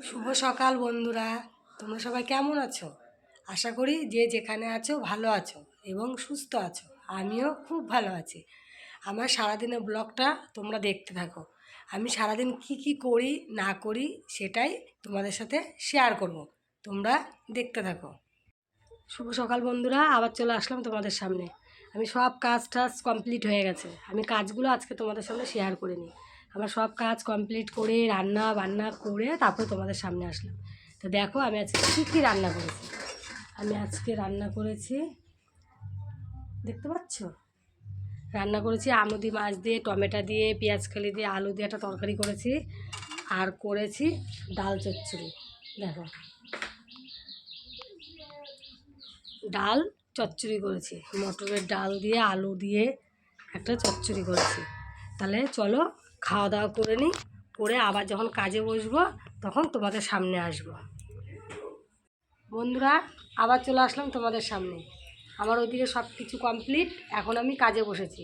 শুভ সকাল বন্ধুরা, তোমরা সবাই কেমন আছো? আশা করি যে যেখানে আছো ভালো আছো এবং সুস্থ আছো। আমিও খুব ভালো আছি। আমার সারাদিনের ব্লগটা তোমরা দেখতে থাকো। আমি সারাদিন কি কি করি না করি সেটাই তোমাদের সাথে শেয়ার করব। তোমরা দেখতে থাকো। শুভ সকাল বন্ধুরা, আবার চলে আসলাম তোমাদের সামনে। আমি সব কাজ টাজ কমপ্লিট হয়ে গেছে। আমি কাজগুলো আজকে তোমাদের সামনে শেয়ার করে নিই। আমার সব কাজ কমপ্লিট করে রান্না বান্না করে তারপরে তোমাদের সামনে আসলাম। তো দেখো আমি আজকে কী কী রান্না করেছি। আমি আজকে রান্না করেছি, দেখতে পাচ্ছ, রান্না করেছি আমুদি মাছ দিয়ে, টমেটো দিয়ে, পেঁয়াজকালি দিয়ে, আলু দিয়ে একটা তরকারি করেছি। আর করেছি ডাল চচ্চড়ি। দেখো, ডাল চচ্চড়ি করেছি, মটরের ডাল দিয়ে আলু দিয়ে একটা চচ্চড়ি করেছি। তাহলে চলো খাওয়া দাওয়া করে নিই, করে আবার যখন কাজে বসবো তখন তোমাদের সামনে আসবো। বন্ধুরা, আবার চলে আসলাম তোমাদের সামনে। আমার ওইদিকে সব কিছু কমপ্লিট, এখন আমি কাজে বসেছি।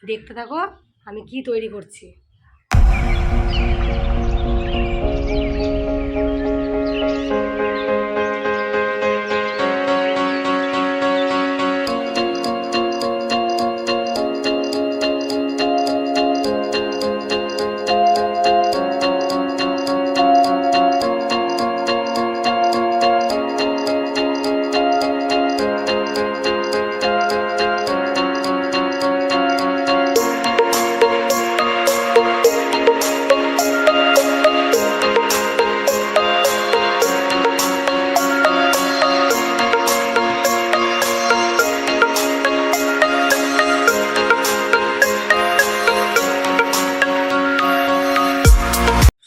দেখতে থাকো আমি কি তৈরি করছি।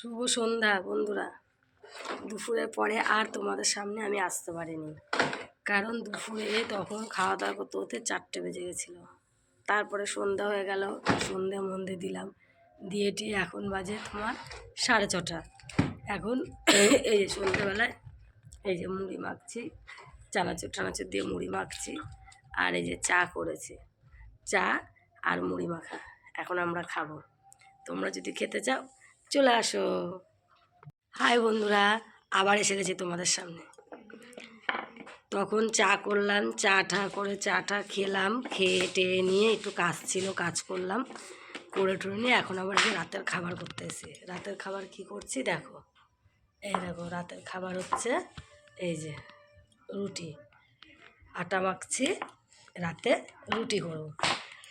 শুভ সন্ধ্যা বন্ধুরা। দুপুরের পরে আর তোমাদের সামনে আমি আসতে পারিনি, কারণ দুপুরে তখন খাওয়া দাওয়া করতে হতে 4টে বেজে গেছিলো। তারপরে সন্ধ্যা হয়ে গেল, সন্ধে মন্দে দিলাম, দিয়েটি এখন বাজে তোমার 6:30। এখন এই যে সন্ধ্যেবেলায় এই যে মুড়ি মাখছি, চানাচুর টানাচুর দিয়ে মুড়ি মাখছি। আর এই যে চা করেছি, চা আর মুড়ি মাখা এখন আমরা খাবো। তোমরা যদি খেতে চাও চলে আসো। হাই বন্ধুরা, আবার এসে গেছি তোমাদের সামনে। তখন চা করলাম, চা করে চা খেলাম, খেয়ে টেয়ে নিয়ে একটু কাজ ছিল, কাজ করলাম, করে টরে নিয়ে এখন আবার যে রাতের খাবার করতে এসে। রাতের খাবার কি করছি দেখো, এই দেখো রাতের খাবার হচ্ছে এই যে রুটি, আটা মাখছি, রাতে রুটি করব।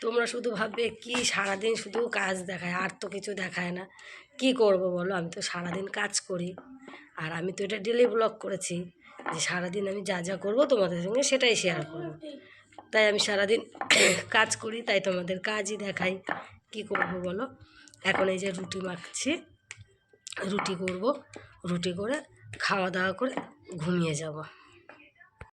তোমরা শুধু ভাববে কি সারাদিন শুধু কাজ দেখায়, আর তো কিছু দেখায় না। কি করব বলো, আমি তো সারাদিন কাজ করি। আর আমি তো এটা ডেলি ব্লগ করেছি যে সারাদিন আমি যা যা করবো তোমাদের সঙ্গে সেটাই শেয়ার করব। তাই আমি সারাদিন কাজ করি, তাই তোমাদের কাজই দেখাই। কি করব বলো, এখন এই যে রুটি মাখছি, রুটি করব, রুটি করে খাওয়া দাওয়া করে ঘুমিয়ে যাব।